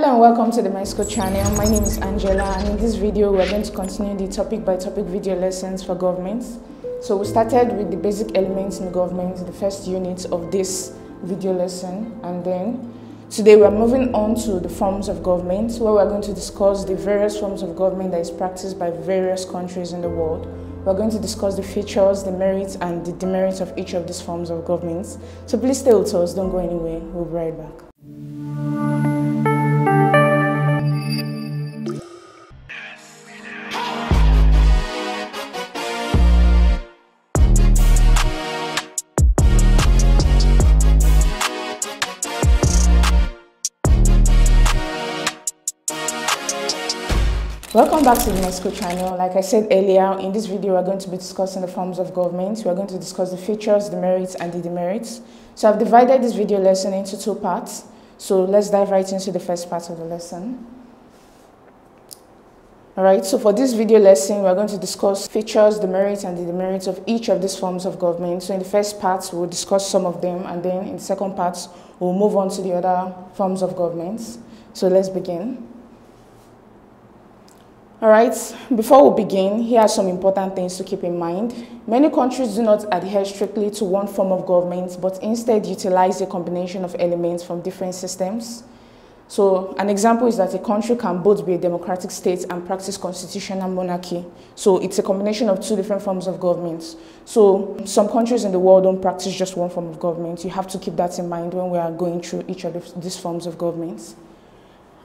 Hello and welcome to the My School channel. My name is Angela, and in this video we're going to continue the topic by topic video lessons for governments. So we started with the basic elements in government, the first unit of this video lesson, and then today we're moving on to the forms of government, where we're going to discuss the various forms of government that is practiced by various countries in the world. We're going to discuss the features, the merits, and the demerits of each of these forms of governments. So please stay with us, don't go anywhere, we'll be right back. Welcome back to the My School channel. Like I said earlier, in this video we're going to be discussing the forms of government. We're going to discuss the features, the merits, and the demerits. So I've divided this video lesson into two parts. So let's dive right into the first part of the lesson. Alright, so for this video lesson we're going to discuss features, the merits, and the demerits of each of these forms of government. So in the first part we'll discuss some of them, and then in the second part we'll move on to the other forms of governments. So let's begin. Alright, before we begin, here are some important things to keep in mind. Many countries do not adhere strictly to one form of government, but instead utilize a combination of elements from different systems. So an example is that a country can both be a democratic state and practice constitutional monarchy. So it's a combination of two different forms of government. So some countries in the world don't practice just one form of government. You have to keep that in mind when we are going through each of these forms of government.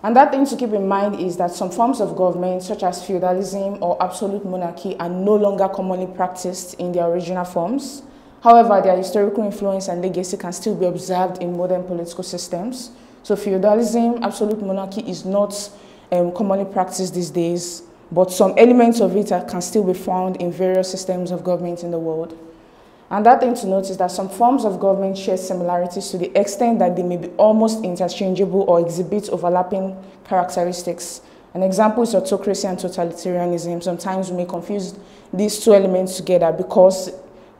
And that thing to keep in mind is that some forms of government, such as feudalism or absolute monarchy, are no longer commonly practiced in their original forms. However, their historical influence and legacy can still be observed in modern political systems. So feudalism, absolute monarchy is not commonly practiced these days, but some elements of it can still be found in various systems of government in the world. And that thing to note is that some forms of government share similarities to the extent that they may be almost interchangeable or exhibit overlapping characteristics. An example is autocracy and totalitarianism. Sometimes we may confuse these two elements together because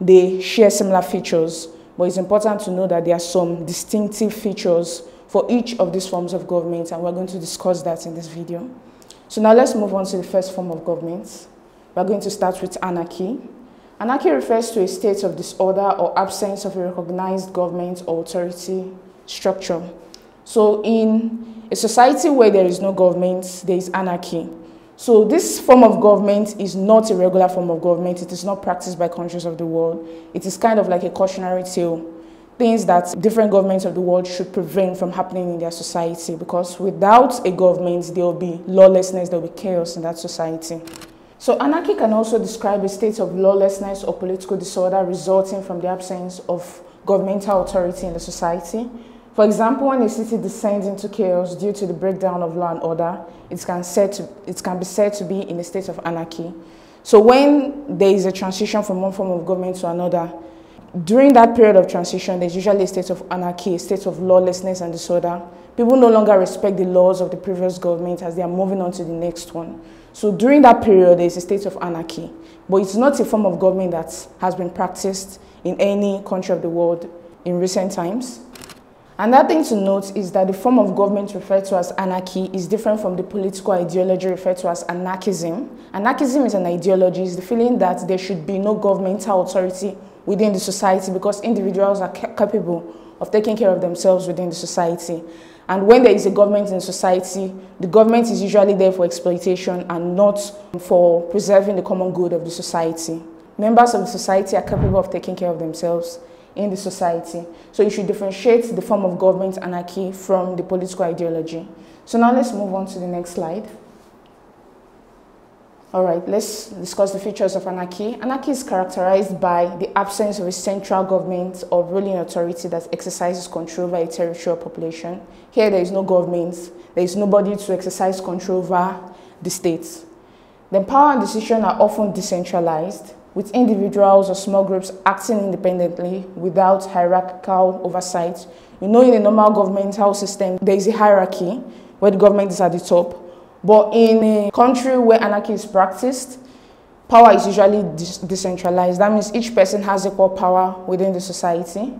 they share similar features, but it's important to know that there are some distinctive features for each of these forms of government, and we're going to discuss that in this video. So now let's move on to the first form of government. We're going to start with anarchy. Anarchy refers to a state of disorder or absence of a recognized government or authority structure. So in a society where there is no government, there is anarchy. So this form of government is not a regular form of government. It is not practiced by countries of the world. It is kind of like a cautionary tale. Things that different governments of the world should prevent from happening in their society, because without a government, there will be lawlessness, there will be chaos in that society. So anarchy can also describe a state of lawlessness or political disorder resulting from the absence of governmental authority in the society. For example, when a city descends into chaos due to the breakdown of law and order, it can be said to be in a state of anarchy. So when there is a transition from one form of government to another, during that period of transition, there's usually a state of anarchy, a state of lawlessness and disorder. People no longer respect the laws of the previous government as they are moving on to the next one. So during that period, there is a state of anarchy, but it's not a form of government that has been practiced in any country of the world in recent times. Another thing to note is that the form of government referred to as anarchy is different from the political ideology referred to as anarchism. Anarchism is an ideology, it's the feeling that there should be no governmental authority within the society because individuals are capable of taking care of themselves within the society. And when there is a government in society, the government is usually there for exploitation and not for preserving the common good of the society. Members of the society are capable of taking care of themselves in the society. So you should differentiate the form of government anarchy from the political ideology. So now let's move on to the next slide. All right, let's discuss the features of anarchy. Anarchy is characterized by the absence of a central government or ruling authority that exercises control over a territorial population. Here, there is no government. There is nobody to exercise control over the states. Then power and decision are often decentralized, with individuals or small groups acting independently without hierarchical oversight. You know, in a normal governmental system, there is a hierarchy where the government is at the top. But in a country where anarchy is practiced, power is usually decentralized. That means each person has equal power within the society.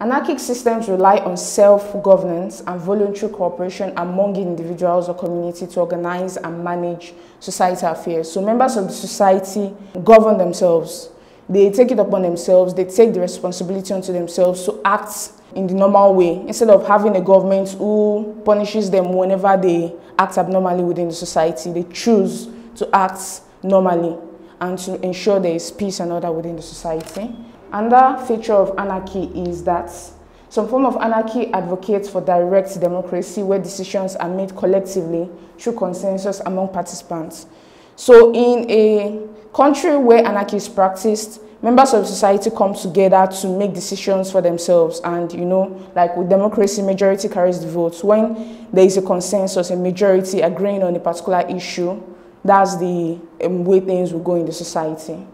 Anarchic systems rely on self-governance and voluntary cooperation among individuals or community to organize and manage societal affairs. So members of the society govern themselves. They take it upon themselves, they take the responsibility onto themselves to act in the normal way, instead of having a government who punishes them whenever they act abnormally within the society. They choose to act normally and to ensure there is peace and order within the society. Another feature of anarchy is that some form of anarchy advocates for direct democracy, where decisions are made collectively through consensus among participants. So in a country where anarchy is practiced, members of society come together to make decisions for themselves. And, like with democracy, majority carries the vote. When there is a consensus, a majority agreeing on a particular issue, that's the way things will go in the society.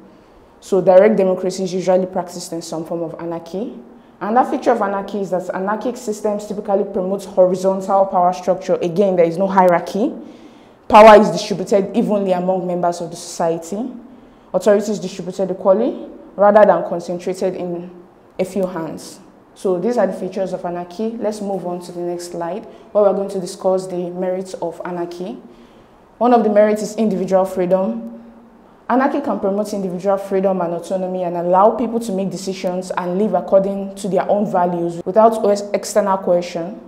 So direct democracy is usually practiced in some form of anarchy. Another feature of anarchy is that anarchic systems typically promote horizontal power structure. Again, there is no hierarchy. Power is distributed evenly among members of the society. Authority is distributed equally, rather than concentrated in a few hands. So these are the features of anarchy. Let's move on to the next slide, where we're going to discuss the merits of anarchy. One of the merits is individual freedom. Anarchy can promote individual freedom and autonomy and allow people to make decisions and live according to their own values without external coercion.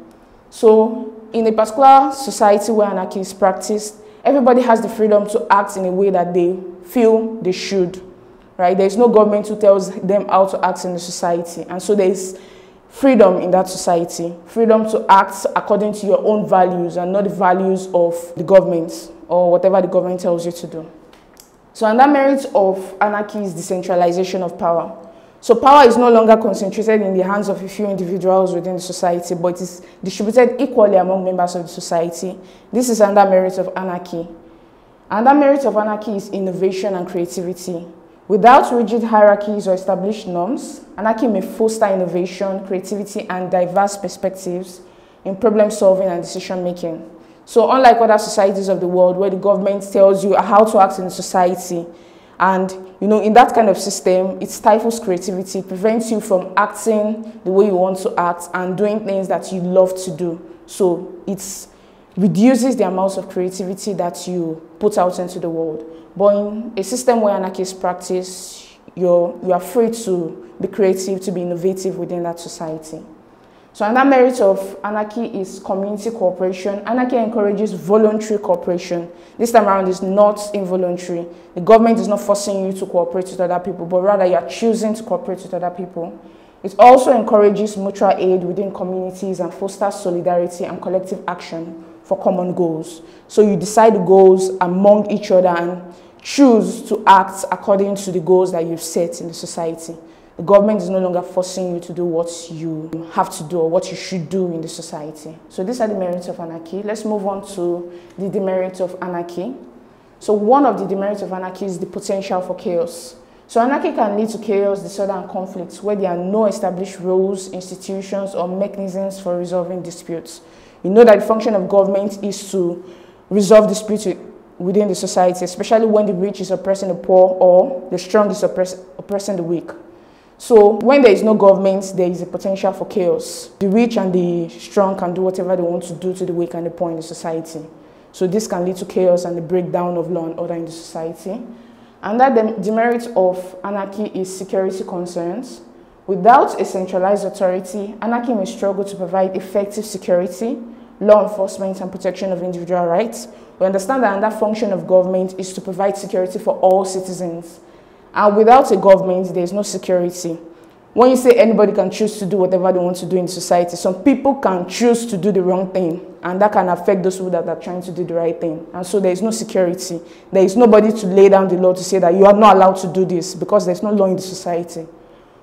So in a particular society where anarchy is practiced, everybody has the freedom to act in a way that they feel they should, right? There is no government who tells them how to act in the society. And so there is freedom in that society, freedom to act according to your own values and not the values of the government or whatever the government tells you to do. So another merit of anarchy is decentralization of power. So power is no longer concentrated in the hands of a few individuals within the society, but it is distributed equally among members of the society. This is another merit of anarchy. Another merit of anarchy is innovation and creativity. Without rigid hierarchies or established norms, anarchy may foster innovation, creativity, and diverse perspectives in problem solving and decision making. So unlike other societies of the world where the government tells you how to act in society, and in that kind of system, it stifles creativity, prevents you from acting the way you want to act and doing things that you love to do. So it reduces the amount of creativity that you put out into the world. But in a system where anarchy is practiced, you are free to be creative, to be innovative within that society. So another merit of anarchy is community cooperation. Anarchy encourages voluntary cooperation. This time around is not involuntary. The government is not forcing you to cooperate with other people, but rather you are choosing to cooperate with other people. It also encourages mutual aid within communities and fosters solidarity and collective action for common goals. So you decide the goals among each other and choose to act according to the goals that you've set in the society. The government is no longer forcing you to do what you have to do or what you should do in the society. So these are the merits of anarchy. Let's move on to the demerits of anarchy. So one of the demerits of anarchy is the potential for chaos. So anarchy can lead to chaos, disorder, and conflicts where there are no established rules, institutions, or mechanisms for resolving disputes. You know that the function of government is to resolve disputes within the society, especially when the rich is oppressing the poor or the strong is oppressing the weak. So when there is no government, there is a potential for chaos. The rich and the strong can do whatever they want to do to the weak and the poor in the society. So this can lead to chaos and the breakdown of law and order in the society. Another demerit of anarchy is security concerns. Without a centralized authority, anarchy may struggle to provide effective security, law enforcement, and protection of individual rights. We understand that another function of government is to provide security for all citizens. And without a government, there is no security. When you say anybody can choose to do whatever they want to do in society, some people can choose to do the wrong thing, and that can affect those people that are trying to do the right thing. And so there is no security. There is nobody to lay down the law to say that you are not allowed to do this because there is no law in the society.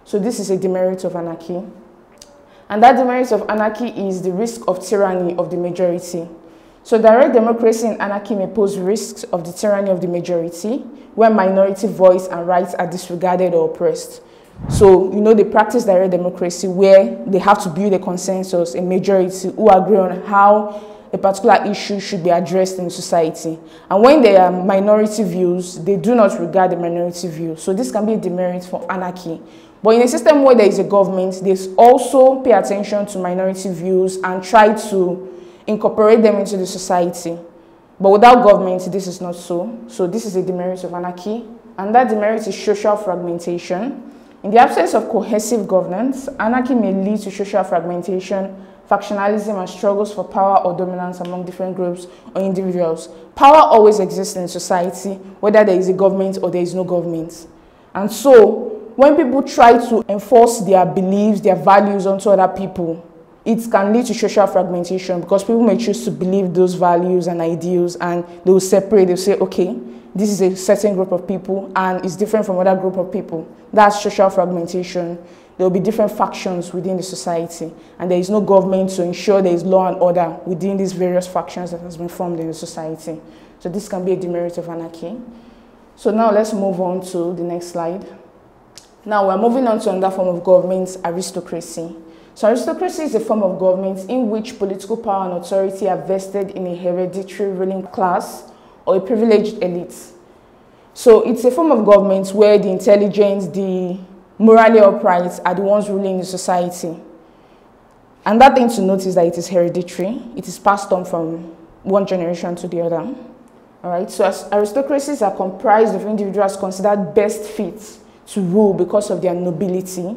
So this is a demerit of anarchy. And that demerit of anarchy is the risk of tyranny of the majority. So direct democracy and anarchy may pose risks of the tyranny of the majority, where minority voice and rights are disregarded or oppressed. So, they practice direct democracy where they have to build a consensus, a majority who agree on how a particular issue should be addressed in society. And when there are minority views, they do not regard the minority view. So this can be a demerit for anarchy. But in a system where there is a government, they also pay attention to minority views and try to incorporate them into the society. But without government, this is not so. So this is a demerit of anarchy. And that demerit is social fragmentation. In the absence of cohesive governance, anarchy may lead to social fragmentation, factionalism, and struggles for power or dominance among different groups or individuals. Power always exists in society, whether there is a government or there is no government. And so, when people try to enforce their beliefs, their values onto other people, it can lead to social fragmentation because people may choose to believe those values and ideals and they will separate. They'll say, okay, this is a certain group of people and it's different from other group of people. That's social fragmentation. There will be different factions within the society and there is no government to ensure there is law and order within these various factions that has been formed in the society. So this can be a demerit of anarchy. So now let's move on to the next slide. Now we're moving on to another form of government, aristocracy. So aristocracy is a form of government in which political power and authority are vested in a hereditary ruling class or a privileged elite. So it's a form of government where the intelligent, the morally upright are the ones ruling the society. And that thing to note is that it is hereditary. It is passed on from one generation to the other. All right. So aristocracies are comprised of individuals considered best fit to rule because of their nobility.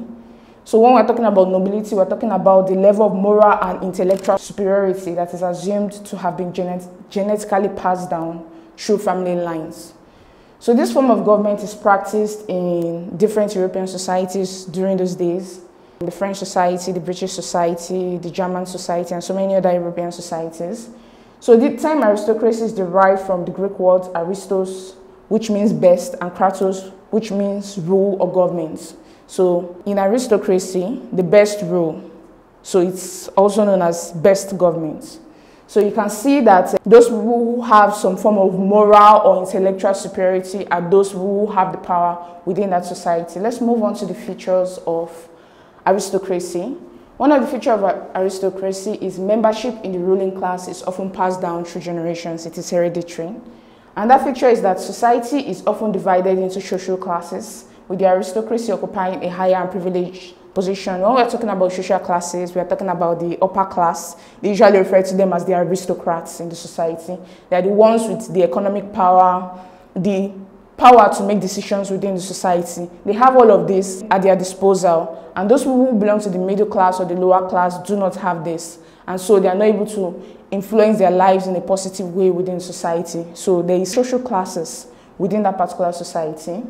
So when we're talking about nobility, we're talking about the level of moral and intellectual superiority that is assumed to have been genetically passed down through family lines. So this form of government is practiced in different European societies during those days. The French society, the British society, the German society, and so many other European societies. So the term aristocracy is derived from the Greek words aristos, which means best, and kratos, which means rule or government. So in aristocracy, the best rule. So it's also known as best government. So you can see that those who have some form of moral or intellectual superiority are those who have the power within that society. Let's move on to the features of aristocracy. One of the features of aristocracy is membership in the ruling class is often passed down through generations. It is hereditary. And that feature is that society is often divided into social classes, with the aristocracy occupying a higher and privileged position. When we're talking about social classes, we're talking about the upper class. They usually refer to them as the aristocrats in the society. They're the ones with the economic power, the power to make decisions within the society. They have all of this at their disposal. And those who belong to the middle class or the lower class do not have this. And so they are not able to influence their lives in a positive way within society. So there is social classes within that particular society.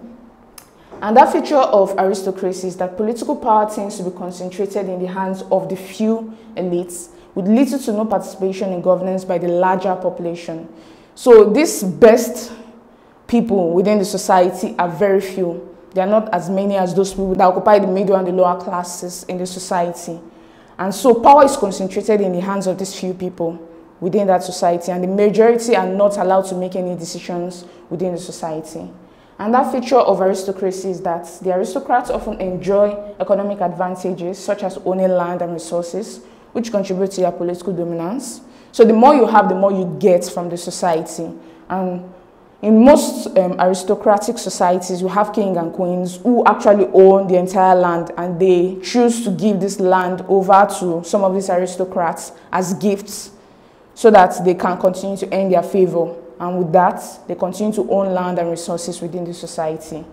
And that feature of aristocracy is that political power tends to be concentrated in the hands of the few elites, with little to no participation in governance by the larger population. So these best people within the society are very few. They are not as many as those people that occupy the middle and the lower classes in the society. And so power is concentrated in the hands of these few people within that society, and the majority are not allowed to make any decisions within the society. And that feature of aristocracy is that the aristocrats often enjoy economic advantages such as owning land and resources, which contribute to their political dominance. So the more you have, the more you get from the society. And in most aristocratic societies, you have kings and queens who actually own the entire land, and they choose to give this land over to some of these aristocrats as gifts so that they can continue to earn their favor. And with that, they continue to own land and resources within the society.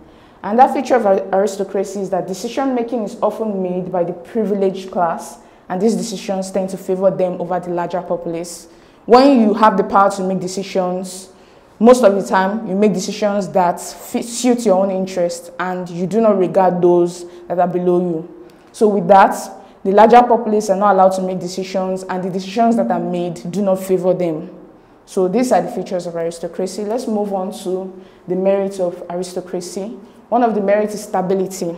And that feature of aristocracy is that decision-making is often made by the privileged class, and these decisions tend to favor them over the larger populace. When you have the power to make decisions, most of the time, you make decisions that suit your own interest, and you do not regard those that are below you. So with that, the larger populace are not allowed to make decisions, and the decisions that are made do not favor them. So these are the features of aristocracy. Let's move on to the merits of aristocracy. One of the merits is stability.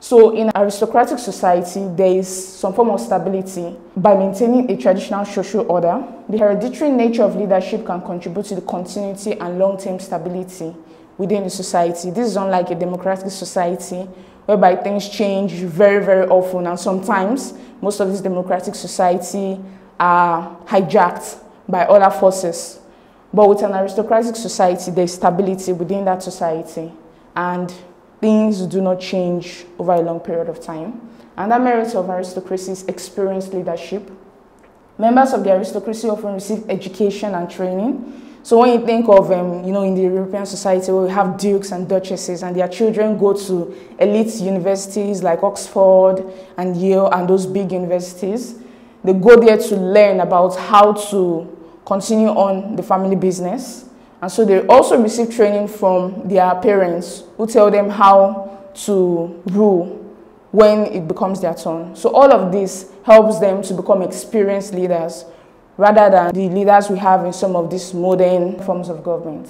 So in aristocratic society, there is some form of stability by maintaining a traditional social order. The hereditary nature of leadership can contribute to the continuity and long-term stability within the society. This is unlike a democratic society whereby things change very, very often, and sometimes most of this democratic society are hijacked by other forces. But with an aristocratic society, there is stability within that society, and things do not change over a long period of time. And that merit of aristocracy is experienced leadership. Members of the aristocracy often receive education and training. So when you think of, in the European society where we have dukes and duchesses and their children go to elite universities like Oxford and Yale and those big universities, they go there to learn about how to continue on the family business. And so they also receive training from their parents who tell them how to rule when it becomes their turn. So all of this helps them to become experienced leaders rather than the leaders we have in some of these modern forms of government.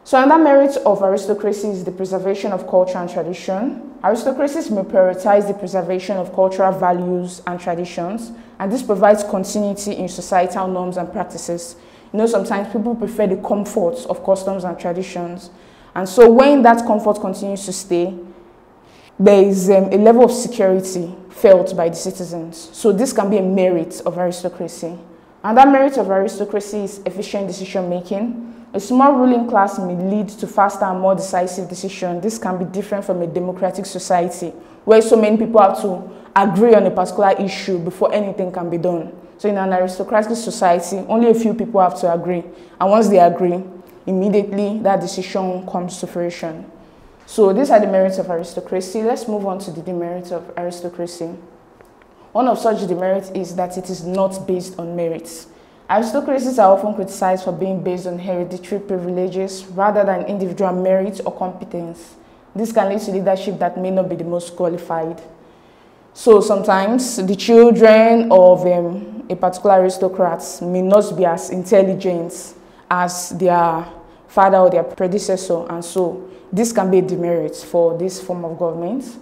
So another merit of aristocracy is the preservation of culture and tradition. Aristocracies may prioritize the preservation of cultural values and traditions, and this provides continuity in societal norms and practices. Sometimes people prefer the comforts of customs and traditions. And so when that comfort continues to stay, there is a level of security felt by the citizens. So this can be a merit of aristocracy. Another merit of aristocracy is efficient decision-making. A small ruling class may lead to faster and more decisive decisions. This can be different from a democratic society, where so many people have to agree on a particular issue before anything can be done. So in an aristocratic society, only a few people have to agree. And once they agree, immediately that decision comes to fruition. So these are the merits of aristocracy. Let's move on to the demerits of aristocracy. One of such demerits is that it is not based on merits. Aristocracies are often criticized for being based on hereditary privileges rather than individual merit or competence. This can lead to leadership that may not be the most qualified. So sometimes the children of a particular aristocrat may not be as intelligent as their father or their predecessor, and so this can be a demerit for this form of government.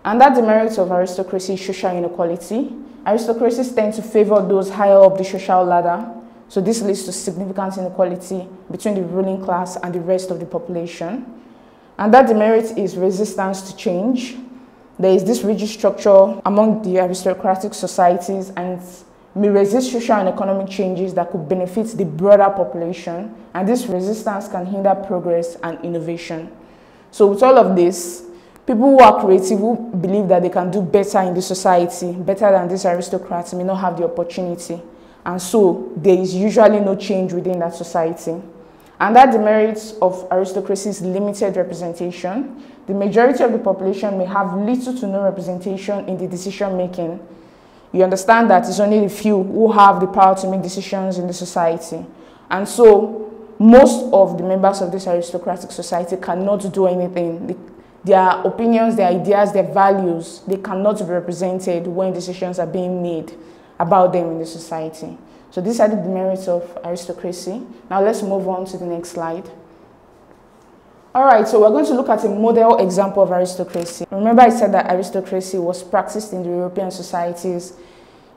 And that demerit of aristocracy is social inequality. Aristocracies tend to favor those higher up the social ladder, so this leads to significant inequality between the ruling class and the rest of the population. And that demerit is resistance to change. There is this rigid structure among the aristocratic societies and may resist social and economic changes that could benefit the broader population, and this resistance can hinder progress and innovation. So with all of this, people who are creative, who believe that they can do better in the society, better than these aristocrats, may not have the opportunity. And so there is usually no change within that society. And that demerits of aristocracy is limited representation. The majority of the population may have little to no representation in the decision making. You understand that it's only the few who have the power to make decisions in the society. And so most of the members of this aristocratic society cannot do anything. Their opinions, their ideas, their values, they cannot be represented when decisions are being made about them in the society. So these are the demerits of aristocracy. Now let's move on to the next slide. All right, so we're going to look at a model example of aristocracy. Remember I said that aristocracy was practiced in the European societies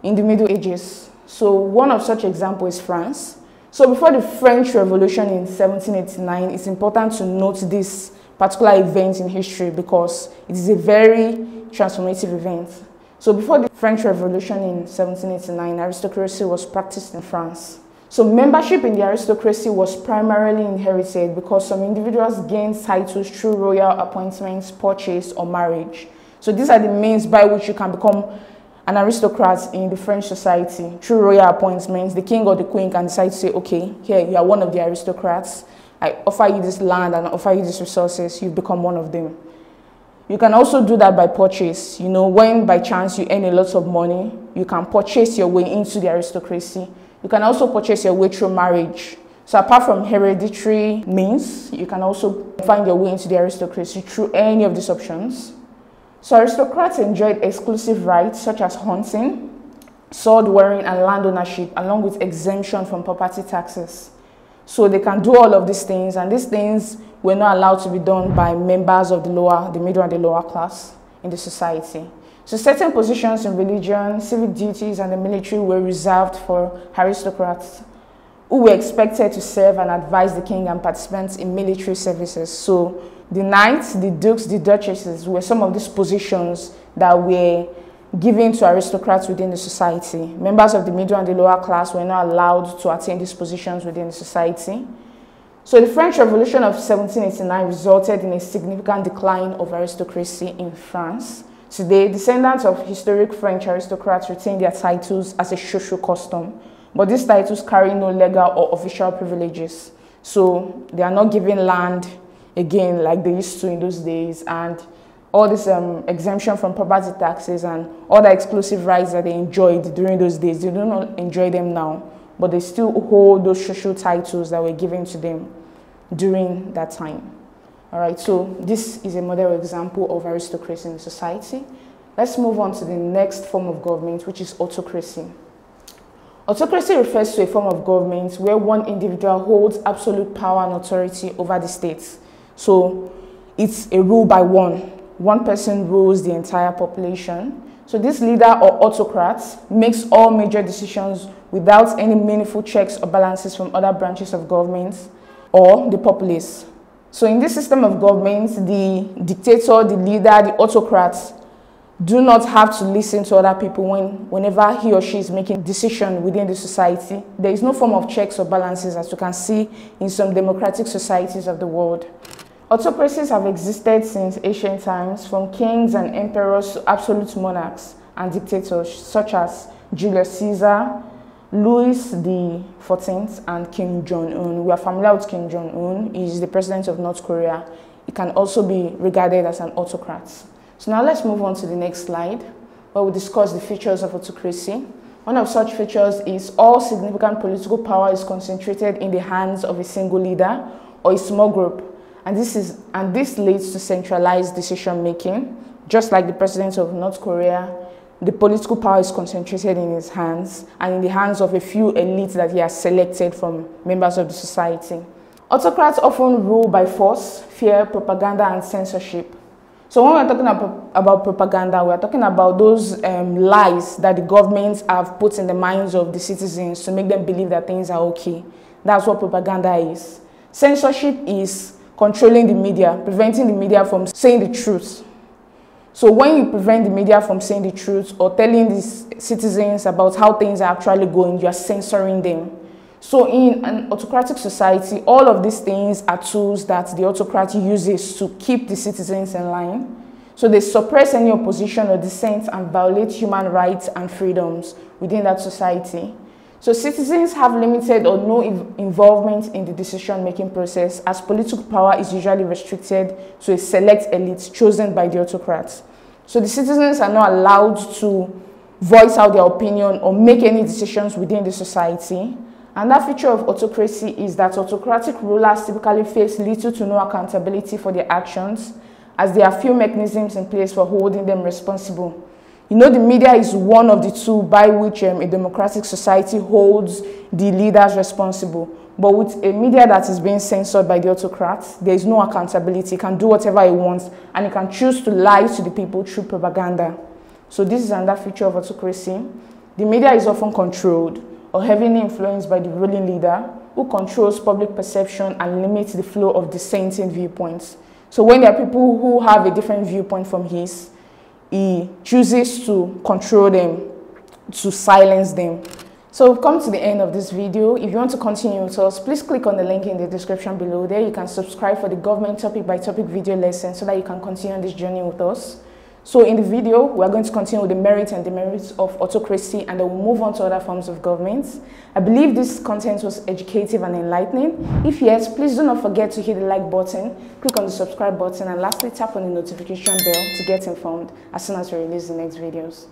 in the Middle Ages. So one of such examples is France. So before the French Revolution in 1789, it's important to note this particular event in history because it is a very transformative event. So before the French Revolution in 1789, aristocracy was practiced in France. So membership in the aristocracy was primarily inherited because some individuals gained titles through royal appointments, purchase, or marriage. So these are the means by which you can become an aristocrat in the French society. Through royal appointments, the king or the queen can decide to say, okay, here, you are one of the aristocrats. I offer you this land and I offer you these resources. You become one of them. You can also do that by purchase. When by chance you earn a lot of money, you can purchase your way into the aristocracy. You can also purchase your way through marriage. So apart from hereditary means, you can also find your way into the aristocracy through any of these options. So aristocrats enjoyed exclusive rights such as hunting, sword wearing, and land ownership, along with exemption from property taxes. So they can do all of these things, and these things were not allowed to be done by members of the middle and the lower class in the society. So certain positions in religion, civic duties, and the military were reserved for aristocrats who were expected to serve and advise the king and participants in military services. So the knights, the dukes, the duchesses were some of these positions that were given to aristocrats within the society. Members of the middle and the lower class were not allowed to attain these positions within the society. So the French Revolution of 1789 resulted in a significant decline of aristocracy in France. Today, descendants of historic French aristocrats retain their titles as a social custom, but these titles carry no legal or official privileges. So they are not given land again like they used to in those days, and all this exemption from property taxes and all the exclusive rights that they enjoyed during those days, they do not enjoy them now, but they still hold those social titles that were given to them during that time. All right, so this is a model example of aristocracy in the society. Let's move on to the next form of government, which is autocracy. Autocracy refers to a form of government where one individual holds absolute power and authority over the state. So it's a rule by one. One person rules the entire population. So this leader or autocrat makes all major decisions without any meaningful checks or balances from other branches of government or the populace. So in this system of government, the dictator, the leader, the autocrat do not have to listen to other people whenever he or she is making decisions within the society. There is no form of checks or balances, as you can see in some democratic societies of the world. Autocracies have existed since ancient times, from kings and emperors to absolute monarchs and dictators such as Julius Caesar, Louis XIV, and Kim Jong-un. We are familiar with Kim Jong-un. He is the president of North Korea. He can also be regarded as an autocrat. So now let's move on to the next slide, where we discuss the features of autocracy. One of such features is all significant political power is concentrated in the hands of a single leader or a small group. And this leads to centralized decision-making. Just like the president of North Korea, the political power is concentrated in his hands and in the hands of a few elites that he has selected from members of the society. Autocrats often rule by force, fear, propaganda, and censorship. So when we're talking about propaganda, we're talking about those lies that the governments have put in the minds of the citizens to make them believe that things are okay. That's what propaganda is. Censorship is controlling the media, preventing the media from saying the truth. So when you prevent the media from saying the truth or telling the citizens about how things are actually going, you are censoring them. So in an autocratic society, all of these things are tools that the autocrat uses to keep the citizens in line. So they suppress any opposition or dissent and violate human rights and freedoms within that society. So citizens have limited or no involvement in the decision-making process, as political power is usually restricted to a select elite chosen by the autocrats. So the citizens are not allowed to voice out their opinion or make any decisions within the society. And that feature of autocracy is that autocratic rulers typically face little to no accountability for their actions, as there are few mechanisms in place for holding them responsible. You know, the media is one of the two by which a democratic society holds the leaders responsible. But with a media that is being censored by the autocrats, there is no accountability. He can do whatever he wants, and he can choose to lie to the people through propaganda. So this is another feature of autocracy. The media is often controlled or heavily influenced by the ruling leader, who controls public perception and limits the flow of dissenting viewpoints. So when there are people who have a different viewpoint from his, he chooses to control them, to silence them. So we've come to the end of this video. If you want to continue with us, please click on the link in the description below. There you can subscribe for the government topic by topic video lesson so that you can continue on this journey with us. So in the video, we're going to continue with the merits and demerits of autocracy, and then we'll move on to other forms of government. I believe this content was educative and enlightening. If yes, please do not forget to hit the like button, click on the subscribe button, and lastly tap on the notification bell to get informed as soon as we release the next videos.